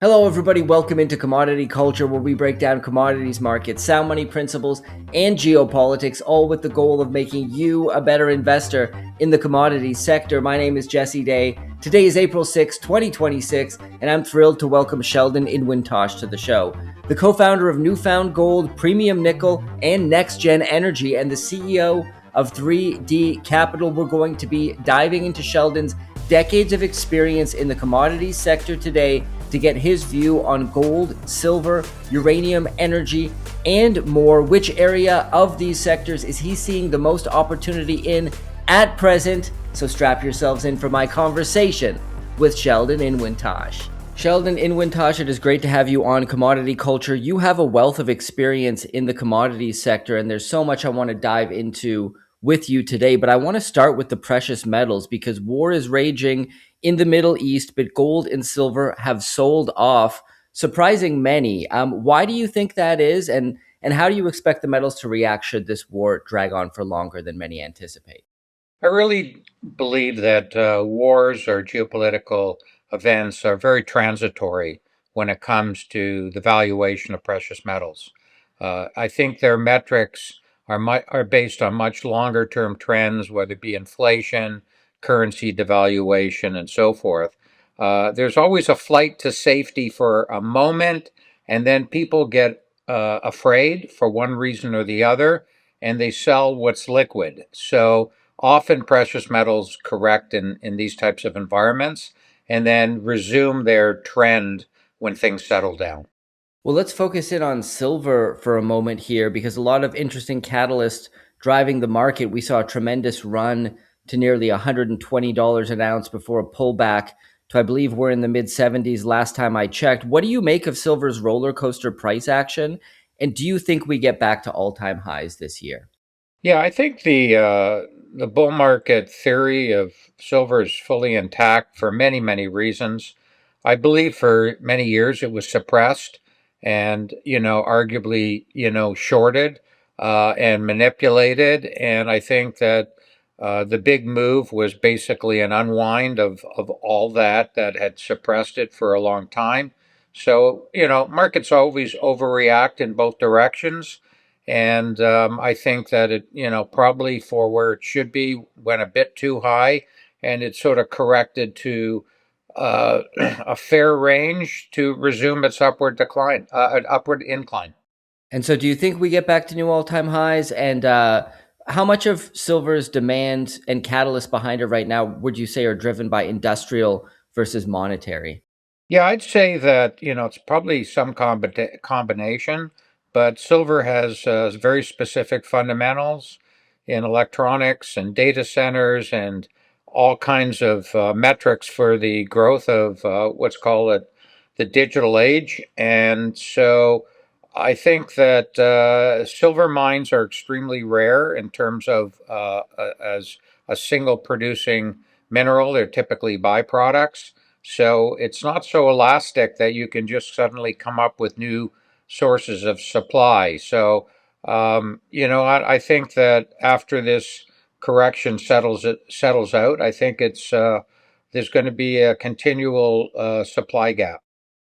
Hello, everybody. Welcome into Commodity Culture, where we break down commodities markets, sound money principles, and geopolitics, all with the goal of making you a better investor in the commodities sector. My name is Jesse Day. Today is April 6, 2026, and I'm thrilled to welcome Sheldon Inwentash to the show. The co-founder of Newfound Gold, Premium Nickel, and Next Gen Energy, and the CEO of 3D Capital. We're going to be diving into Sheldon's decades of experience in the commodities sector today to get his view on gold, silver, uranium, energy, and more. Which area of these sectors is he seeing the most opportunity in at present? So strap yourselves in for my conversation with Sheldon Inwentash. Sheldon Inwentash, it is great to have you on Commodity Culture. You have a wealth of experience in the commodities sector, and there's so much I want to dive into with you today. But I want to start with the precious metals because war is raging in the Middle East, but gold and silver have sold off, surprising many. Why do you think that is, and how do you expect the metals to react should this war drag on for longer than many anticipate? I really believe that wars or geopolitical events are very transitory when it comes to the valuation of precious metals. I think their metrics are based on much longer term trends, whether it be inflation, currency devaluation, and so forth. There's always a flight to safety for a moment, and then people get afraid for one reason or the other, and they sell what's liquid. So often precious metals correct in these types of environments and then resume their trend when things settle down. Well, let's focus in on silver for a moment here because a lot of interesting catalysts driving the market. We saw a tremendous run to nearly $120 an ounce before a pullback to, I believe, we're in the mid 70s last time I checked. What do you make of silver's roller coaster price action? And do you think we get back to all time highs this year? Yeah, I think the bull market theory of silver is fully intact for many reasons. I believe for many years it was suppressed and arguably shorted and manipulated, and I think that the big move was basically an unwind of all that had suppressed it for a long time. So markets always overreact in both directions. And I think that it, probably for where it should be, went a bit too high, and it sort of corrected to a fair range to resume its upward incline. And so, do you think we get back to new all time highs? And how much of silver's demand and catalyst behind it right now would you say are driven by industrial versus monetary? Yeah, I'd say that, it's probably some combination, but silver has very specific fundamentals in electronics and data centers and all kinds of metrics for the growth of what's called the digital age. And so I think that silver mines are extremely rare in terms of as a single producing mineral. They're typically byproducts. So it's not so elastic that you can just suddenly come up with new sources of supply. So, I think that after this correction settles out, I think it's there's going to be a continual supply gap.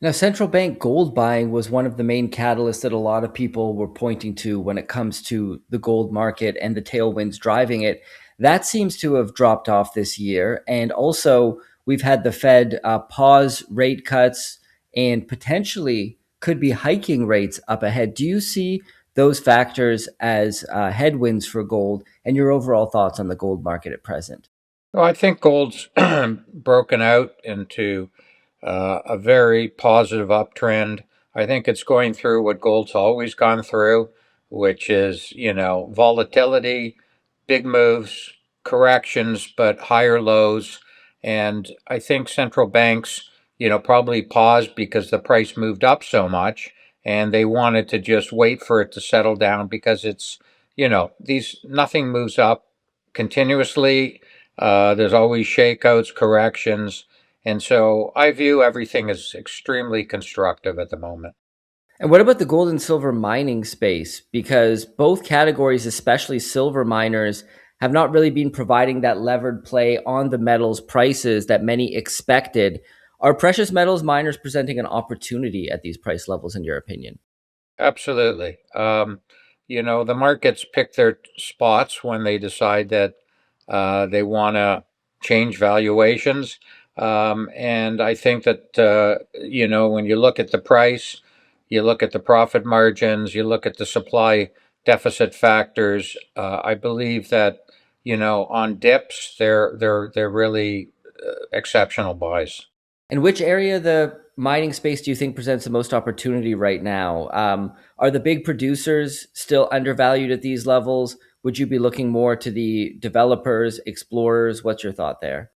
Now, central bank gold buying was one of the main catalysts that a lot of people were pointing to when it comes to the gold market and the tailwinds driving it. That seems to have dropped off this year. And also, we've had the Fed pause rate cuts and potentially could be hiking rates up ahead. Do you see those factors as headwinds for gold and your overall thoughts on the gold market at present? Well, I think gold's broken out into a very positive uptrend. I think it's going through what gold's always gone through, which is, volatility, big moves, corrections, but higher lows. And I think central banks, probably paused because the price moved up so much and they wanted to just wait for it to settle down because it's, these nothing moves up continuously. There's always shakeouts, corrections. And so I view everything as extremely constructive at the moment. And what about the gold and silver mining space? Because both categories, especially silver miners, have not really been providing that levered play on the metals prices that many expected. Are precious metals miners presenting an opportunity at these price levels, in your opinion? Absolutely. The markets pick their spots when they decide that they want to change valuations. And I think that, when you look at the price, you look at the profit margins, you look at the supply deficit factors, I believe that, on dips, they're really exceptional buys. And which area of the mining space do you think presents the most opportunity right now? Are the big producers still undervalued at these levels? Would you be looking more to the developers, explorers? What's your thought there?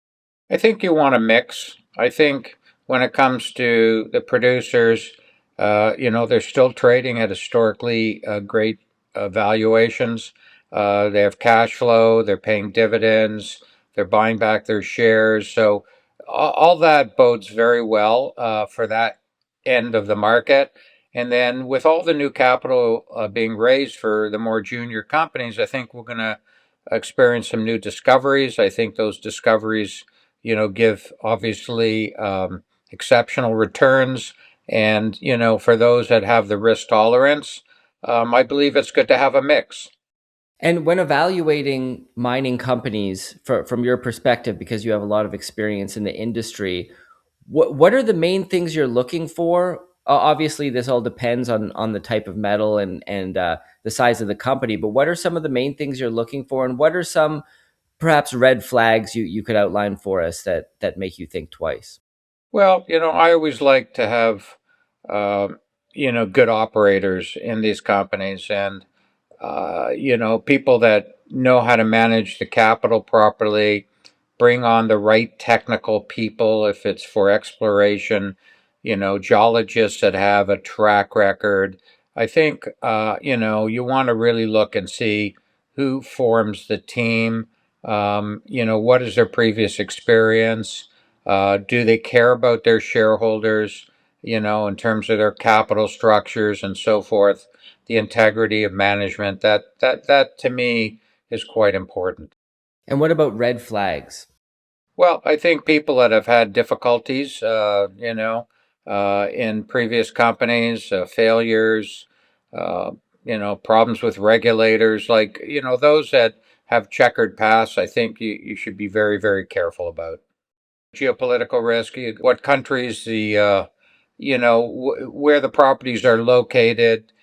I think you want a mix. I think when it comes to the producers, they're still trading at historically great valuations. They have cash flow, they're paying dividends, they're buying back their shares. So all that bodes very well for that end of the market. And then with all the new capital being raised for the more junior companies, I think we're going to experience some new discoveries. I think those discoveries give obviously exceptional returns. And, for those that have the risk tolerance, I believe it's good to have a mix. And when evaluating mining companies from your perspective, because you have a lot of experience in the industry, what are the main things you're looking for? Obviously, this all depends on the type of metal and the size of the company. But what are some of the main things you're looking for, and what are some perhaps red flags you could outline for us that make you think twice? Well, I always like to have, good operators in these companies and, people that know how to manage the capital properly, bring on the right technical people if it's for exploration, geologists that have a track record. I think, you want to really look and see who forms the team, what is their previous experience? Do they care about their shareholders, in terms of their capital structures and so forth? The integrity of management, that to me is quite important. And what about red flags? Well, I think people that have had difficulties, in previous companies, failures, problems with regulators, like, those that have checkered pasts, I think you should be very, very careful about. Geopolitical risk, what countries where the properties are located.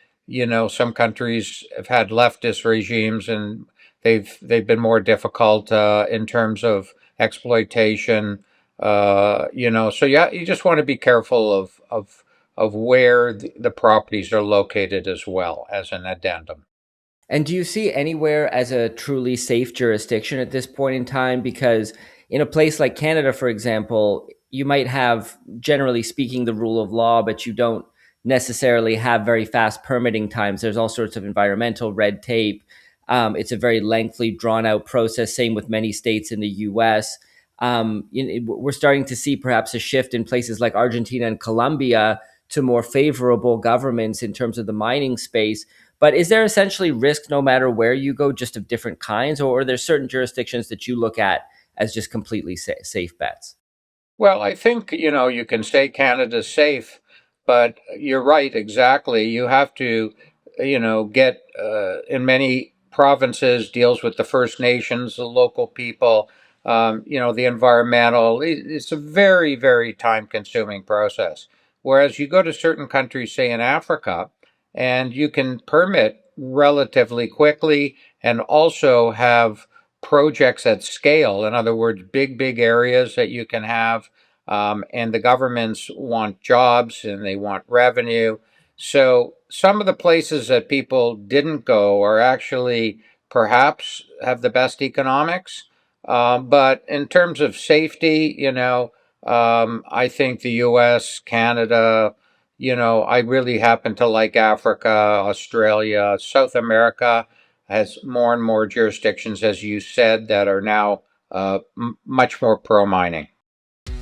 Some countries have had leftist regimes and they've been more difficult in terms of exploitation. So yeah, you just want to be careful of where the properties are located as well as an addendum. And do you see anywhere as a truly safe jurisdiction at this point in time? Because in a place like Canada, for example, you might have, generally speaking, the rule of law, but you don't necessarily have very fast permitting times. There's all sorts of environmental red tape. It's a very lengthy, drawn out process. Same with many states in the US. We're starting to see perhaps a shift in places like Argentina and Colombia to more favorable governments in terms of the mining space. But is there essentially risk no matter where you go, just of different kinds, or are there certain jurisdictions that you look at as just completely safe bets? Well, I think, you can say Canada's safe, but you're right, exactly. You have to, get in many provinces deals with the First Nations, the local people, the environmental. It's a very, very time consuming process. Whereas you go to certain countries, say in Africa, and you can permit relatively quickly and also have projects at scale. In other words, big, big areas that you can have. And the governments want jobs and they want revenue. So some of the places that people didn't go are actually perhaps have the best economics. But in terms of safety, I think the US, Canada, I really happen to like Africa, Australia, South America has more and more jurisdictions, as you said, that are now much more pro mining.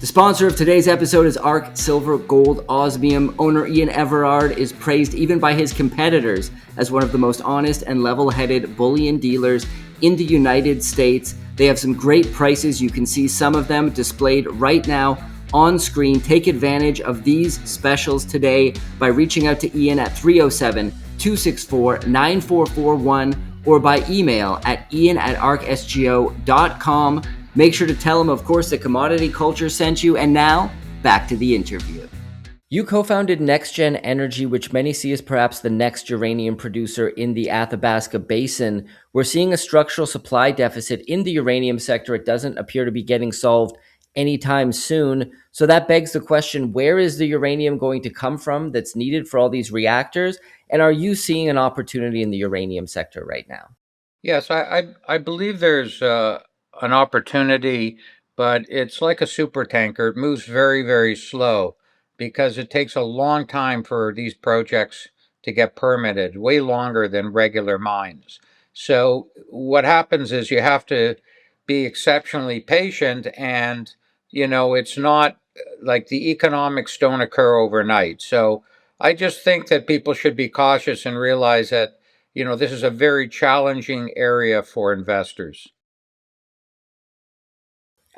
The sponsor of today's episode is ARC Silver Gold Osmium. Owner Ian Everard is praised even by his competitors as one of the most honest and level-headed bullion dealers in the United States. They have some great prices. You can see some of them displayed right now on screen. Take advantage of these specials today by reaching out to Ian at 307-264-9441 or by email at ian@arcsgo.com. Make sure to tell him, of course, that Commodity Culture sent you. And now, back to the interview. You co-founded NextGen Energy, which many see as perhaps the next uranium producer in the Athabasca Basin. We're seeing a structural supply deficit in the uranium sector. It doesn't appear to be getting solved anytime soon. So that begs the question, where is the uranium going to come from that's needed for all these reactors? And are you seeing an opportunity in the uranium sector right now? Yes, I believe there's an opportunity, but it's like a super tanker. It moves very, very slow because it takes a long time for these projects to get permitted, way longer than regular mines. So what happens is you have to be exceptionally patient, and it's not like the economics don't occur overnight. So I just think that people should be cautious and realize that this is a very challenging area for investors.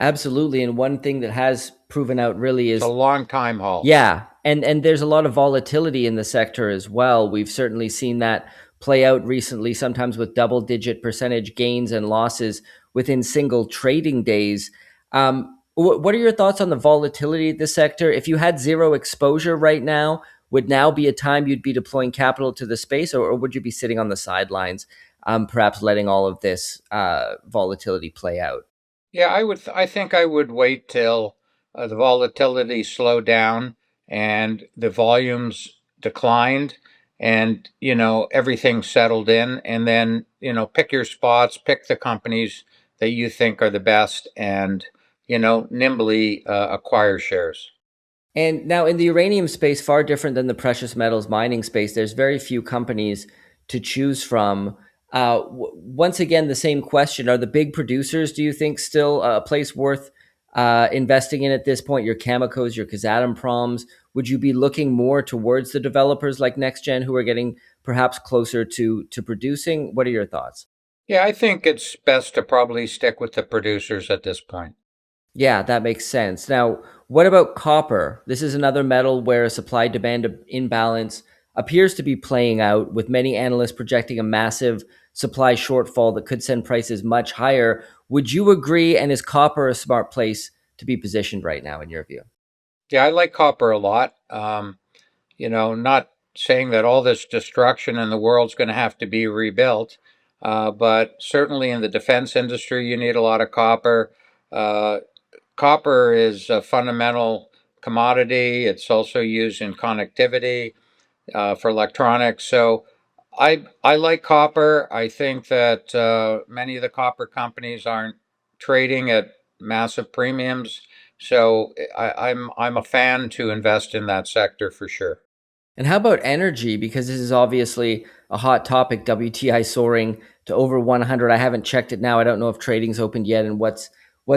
Absolutely. And one thing that has proven out really It's a is, long time haul. yeah, and there's a lot of volatility in the sector as well. We've certainly seen that play out recently, sometimes with double-digit percentage gains and losses within single trading days. What are your thoughts on the volatility of the sector? If you had zero exposure right now, would now be a time you'd be deploying capital to the space, or would you be sitting on the sidelines, perhaps letting all of this volatility play out? Yeah, I think I would wait till the volatility slowed down and the volumes declined, and everything settled in, and then pick your spots, pick the companies that you think are the best, and nimbly acquire shares. And now in the uranium space, far different than the precious metals mining space, there's very few companies to choose from. Once again, the same question: are the big producers, do you think, still a place worth investing in at this point? Your Camecos, your Kazatomprom. Would you be looking more towards the developers like NextGen, who are getting perhaps closer to producing? What are your thoughts? Yeah, I think it's best to probably stick with the producers at this point. Yeah, that makes sense. Now, what about copper? This is another metal where a supply demand imbalance appears to be playing out, with many analysts projecting a massive supply shortfall that could send prices much higher. Would you agree? And is copper a smart place to be positioned right now, in your view? Yeah, I like copper a lot. Not saying that all this destruction in the world's going to have to be rebuilt, but certainly in the defense industry, you need a lot of copper. Uh, Copper is a fundamental commodity. It's also used in connectivity for electronics. So I like copper. I think that many of the copper companies aren't trading at massive premiums. So I'm a fan to invest in that sector for sure. And how about energy? Because this is obviously a hot topic. WTI soaring to over 100. I haven't checked it now. I don't know if trading's opened yet, and what's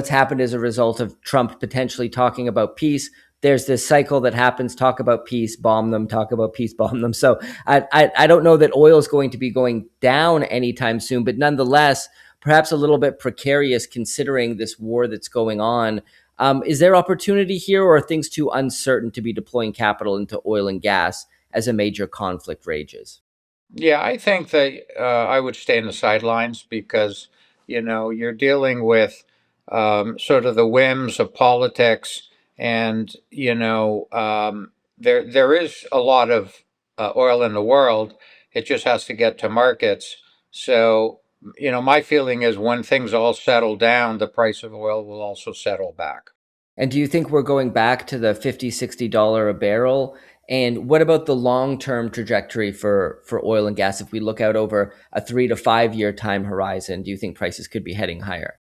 happened as a result of Trump potentially talking about peace. There's this cycle that happens: talk about peace, bomb them; talk about peace, bomb them. So I don't know that oil is going to be going down anytime soon, but nonetheless, perhaps a little bit precarious considering this war that's going on. Is there opportunity here, or are things too uncertain to be deploying capital into oil and gas as a major conflict rages? Yeah, I think that I would stay in the sidelines because, you're dealing with sort of the whims of politics, and there is a lot of oil in the world. It just has to get to markets. So, my feeling is when things all settle down, the price of oil will also settle back. And do you think we're going back to the $50, $60 a barrel? And what about the long-term trajectory for oil and gas? If we look out over a 3 to 5 year time horizon, do you think prices could be heading higher?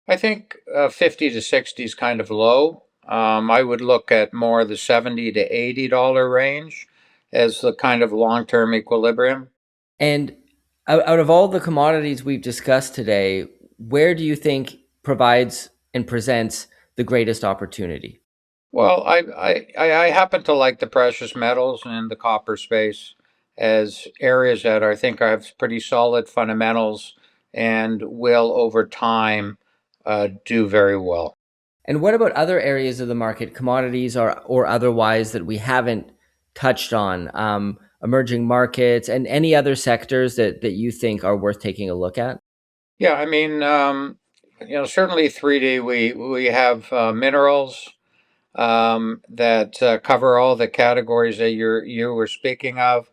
I think 50 to 60 is kind of low. I would look at more the 70 to $80 range as the kind of long-term equilibrium. And out of all the commodities we've discussed today, where do you think provides and presents the greatest opportunity? Well, I happen to like the precious metals and the copper space as areas that I think have pretty solid fundamentals and will over time do very well. And what about other areas of the market, commodities or otherwise, that we haven't touched on? Emerging markets and any other sectors that you think are worth taking a look at? Yeah, I mean, certainly 3D. We have minerals that cover all the categories that you were speaking of.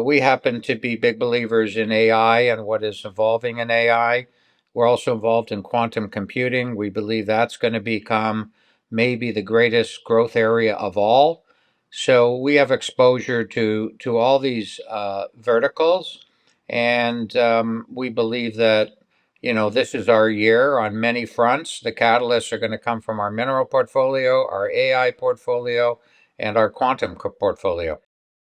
We happen to be big believers in AI and what is evolving in AI. We're also involved in quantum computing. We believe that's going to become maybe the greatest growth area of all. So we have exposure to all these verticals, and we believe that this is our year on many fronts. The catalysts are going to come from our mineral portfolio, our AI portfolio, and our quantum portfolio.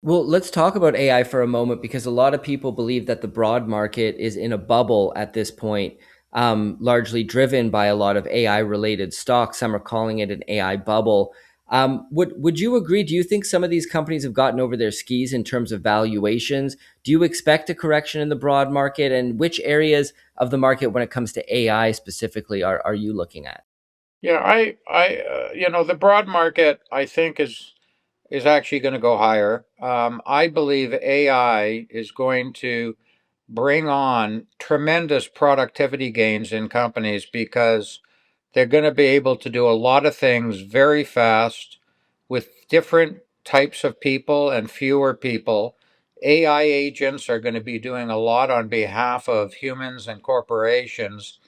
Well, let's talk about AI for a moment because a lot of people believe that the broad market is in a bubble at this point, largely driven by a lot of AI related stocks. Some are calling it an AI bubble. Would you agree? Do you think some of these companies have gotten over their skis in terms of valuations? Do you expect a correction in the broad market? And which areas of the market, when it comes to AI specifically, are you looking at? Yeah, the broad market, I think, is actually going to go higher. I believe AI is going to bring on tremendous productivity gains in companies because they're going to be able to do a lot of things very fast with different types of people and fewer people. AI agents are going to be doing a lot on behalf of humans and corporations.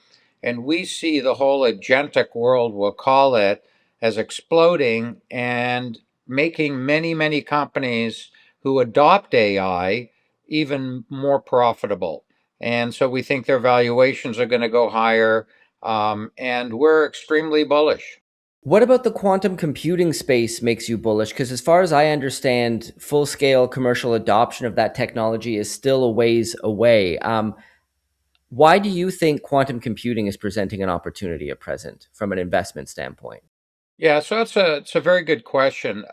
And we see the whole agentic world, we'll call it, as exploding and making many, many companies who adopt AI even more profitable. And so we think their valuations are going to go higher. And we're extremely bullish. What about the quantum computing space makes you bullish? Because as far as I understand, full scale commercial adoption of that technology is still a ways away. Why do you think quantum computing is presenting an opportunity at present from an investment standpoint? Yeah, so it's a very good question.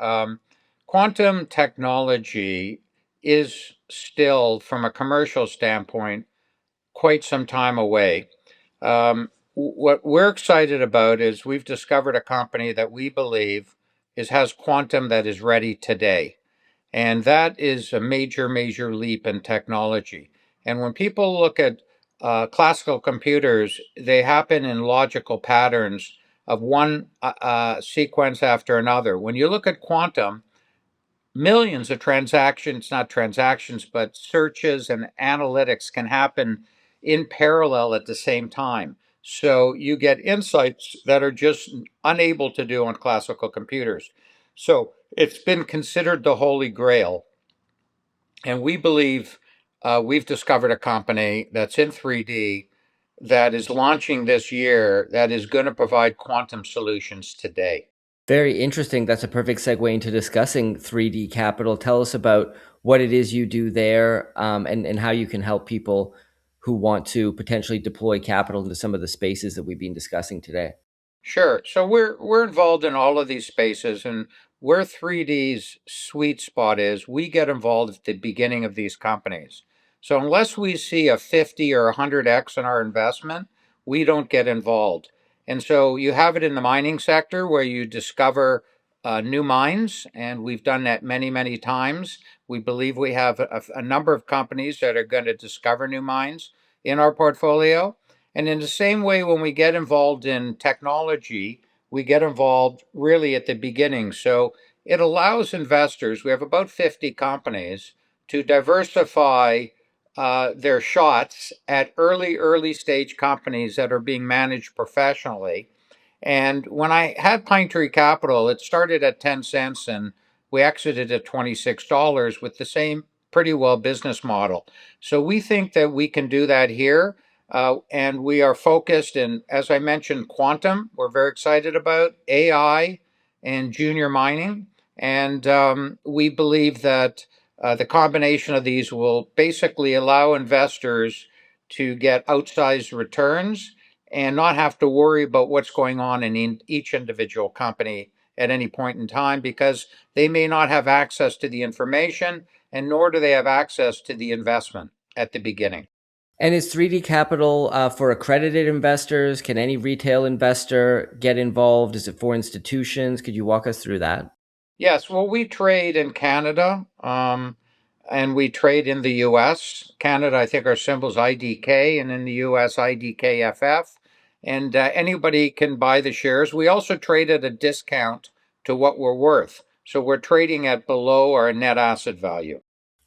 Quantum technology is still, from a commercial standpoint, quite some time away. What we're excited about is we've discovered a company that we believe has quantum that is ready today. And that is a major, major leap in technology. And when people look at classical computers, they happen in logical patterns of one sequence after another. When you look at quantum, millions of transactions, not transactions, but searches and analytics can happen in parallel at the same time. So you get insights that are just unable to do on classical computers. So it's been considered the holy grail. And we believe we've discovered a company that's in 3D that is launching this year that is going to provide quantum solutions today. Very interesting. That's a perfect segue into discussing 3D Capital. Tell us about what it is you do there, and how you can help people who want to potentially deploy capital into some of the spaces that we've been discussing today. Sure. So we're involved in all of these spaces, and where 3D's sweet spot is, we get involved at the beginning of these companies. So unless we see a 50 or 100x in our investment, we don't get involved. And so you have it in the mining sector where you discover new mines, and we've done that many, many times. We believe we have a number of companies that are going to discover new mines in our portfolio. And in the same way, when we get involved in technology, we get involved really at the beginning. So it allows investors, we have about 50 companies, to diversify their shots at early stage companies that are being managed professionally. And when I had Pine Tree Capital, it started at 10 cents and we exited at $26 with the same pretty well business model. So we think that we can do that here. And we are focused in, as I mentioned, quantum. We're very excited about AI and junior mining. And we believe that the combination of these will basically allow investors to get outsized returns and not have to worry about what's going on in each individual company at any point in time because they may not have access to the information and nor do they have access to the investment at the beginning. And is 3D Capital for accredited investors? Can any retail investor get involved? Is it for institutions? Could you walk us through that? Yes, well, we trade in Canada, and we trade in the US. Canada, I think our symbol's IDK, and in the US, IDKFF. And anybody can buy the shares. We also trade at a discount to what we're worth. So we're trading at below our net asset value.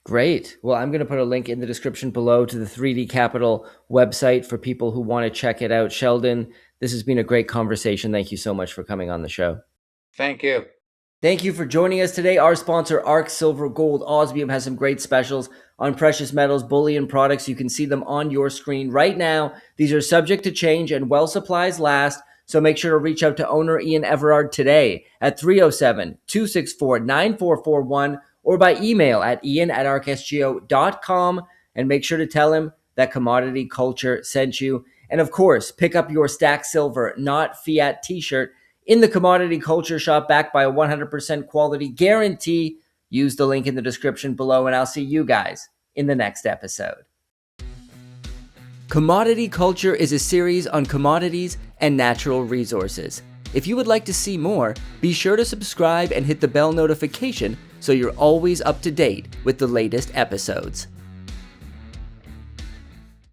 Great. Well, I'm going to put a link in the description below to the 3D Capital website for people who want to check it out. Sheldon, this has been a great conversation. Thank you so much for coming on the show. Thank you. Thank you for joining us today. Our sponsor, ARC Silver Gold Osmium, has some great specials on precious metals, bullion products. You can see them on your screen right now. These are subject to change and well supplies last. So make sure to reach out to owner Ian Everard today at 307-264-9441 or by email at ian@arcsgo.com, and make sure to tell him that Commodity Culture sent you. And of course, pick up your Stack Silver, not Fiat t-shirt in the Commodity Culture shop, backed by a 100% quality guarantee. Use the link in the description below, and I'll see you guys in the next episode. Commodity Culture is a series on commodities and natural resources. If you would like to see more, be sure to subscribe and hit the bell notification so you're always up to date with the latest episodes.